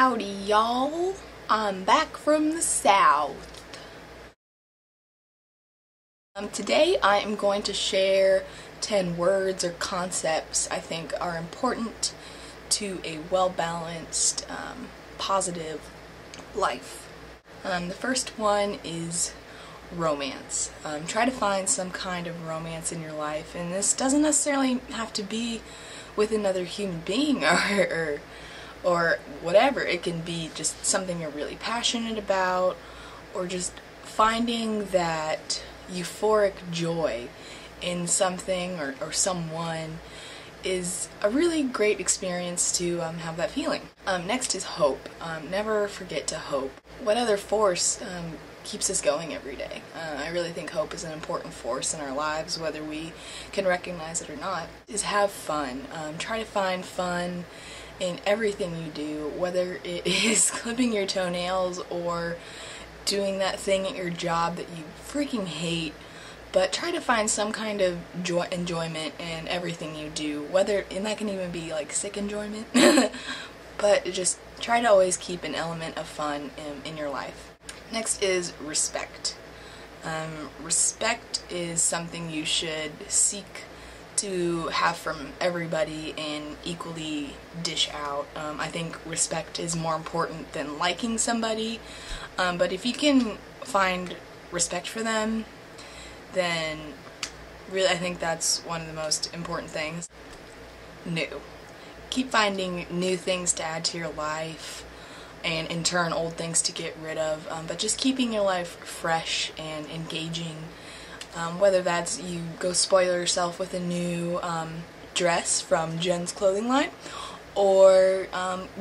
Howdy y'all, I'm back from the south. Today I am going to share 10 words or concepts I think are important to a well-balanced, positive life. The first one is romance. Try to find some kind of romance in your life, and this doesn't necessarily have to be with another human being or whatever. It can be just something you're really passionate about, or just finding that euphoric joy in something or someone is a really great experience to have that feeling. Next is hope. Never forget to hope. What other force keeps us going every day? I really think hope is an important force in our lives, whether we can recognize it or not. Is have fun. Try to find fun in everything you do, whether it is clipping your toenails or doing that thing at your job that you freaking hate. But try to find some kind of enjoyment in everything you do, and that can even be like sick enjoyment. But just try to always keep an element of fun in your life. Next is respect. Respect is something you should seek to have from everybody and equally dish out. I think respect is more important than liking somebody, but if you can find respect for them, then really I think that's one of the most important things. New. Keep finding new things to add to your life, and in turn old things to get rid of, but just keeping your life fresh and engaging. Whether that's you go spoil yourself with a new dress from Jen's clothing line, or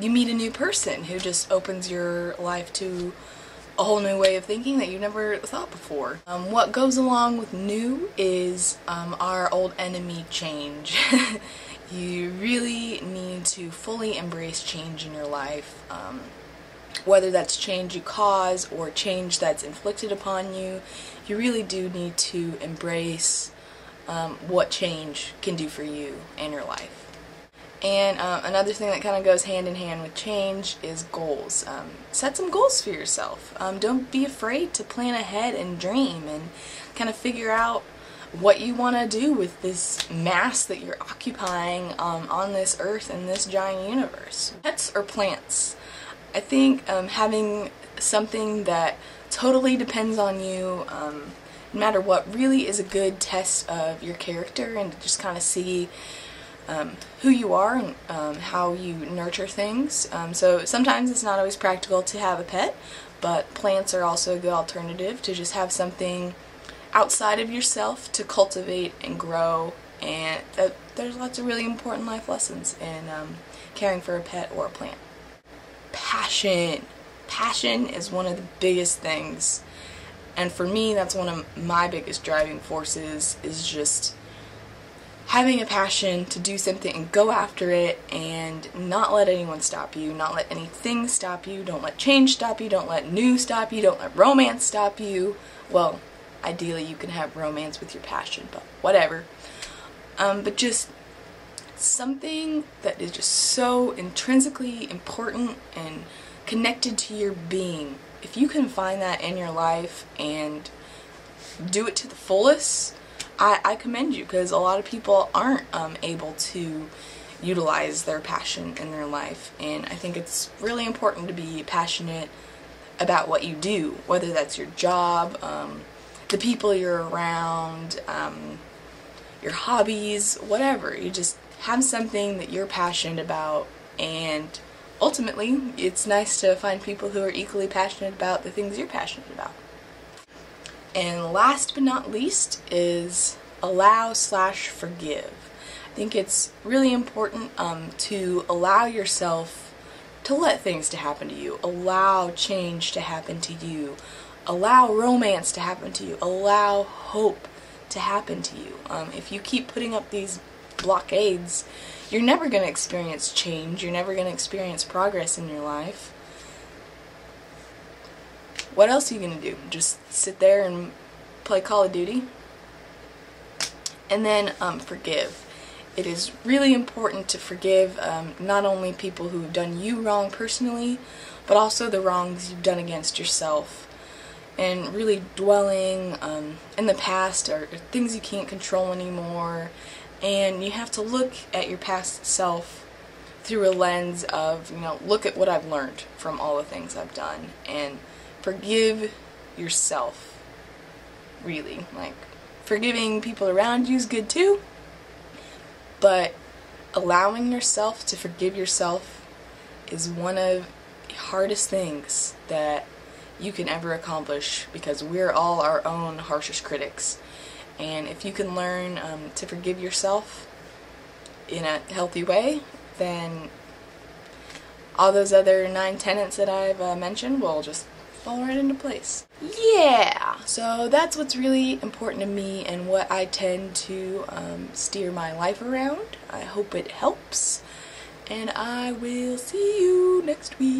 you meet a new person who just opens your life to a whole new way of thinking that you never thought before. What goes along with new is our old enemy, change. You really need to fully embrace change in your life. Whether that's change you cause or change that's inflicted upon you, you really do need to embrace what change can do for you and your life. And another thing that kind of goes hand in hand with change is goals. Set some goals for yourself. Don't be afraid to plan ahead and dream and kind of figure out what you want to do with this mass that you're occupying on this earth and this giant universe. Pets or plants. I think having something that totally depends on you, no matter what, really is a good test of your character, and to just kind of see who you are and how you nurture things. So sometimes it's not always practical to have a pet, but plants are also a good alternative to just have something outside of yourself to cultivate and grow, and there's lots of really important life lessons in caring for a pet or a plant. Passion. Passion is one of the biggest things, and for me that's one of my biggest driving forces, is just having a passion to do something and go after it and not let anyone stop you, not let anything stop you. Don't let change stop you, don't let new stop you, don't let romance stop you. Well, ideally you can have romance with your passion, but whatever. But just something that is just so intrinsically important and connected to your being. If you can find that in your life and do it to the fullest, I commend you, because a lot of people aren't able to utilize their passion in their life, and I think it's really important to be passionate about what you do, whether that's your job, the people you're around, your hobbies, whatever. You just have something that you're passionate about, and ultimately it's nice to find people who are equally passionate about the things you're passionate about. And last but not least is allow/forgive. I think it's really important to allow yourself to let things to happen to you, allow change to happen to you, allow romance to happen to you, allow hope to happen to you. If you keep putting up these blockades, you're never going to experience change, you're never going to experience progress in your life. What else are you going to do? Just sit there and play Call of Duty? And then forgive. it is really important to forgive not only people who've done you wrong personally, but also the wrongs you've done against yourself. And really dwelling in the past or things you can't control anymore. And you have to look at your past self through a lens of, look at what I've learned from all the things I've done. And forgive yourself. Really. Like, forgiving people around you is good too. But allowing yourself to forgive yourself is one of the hardest things that you can ever accomplish, because we're all our own harshest critics. And if you can learn to forgive yourself in a healthy way, then all those other 9 tenets that I've mentioned will just fall right into place. Yeah, so that's what's really important to me and what I tend to steer my life around. I hope it helps, and I will see you next week.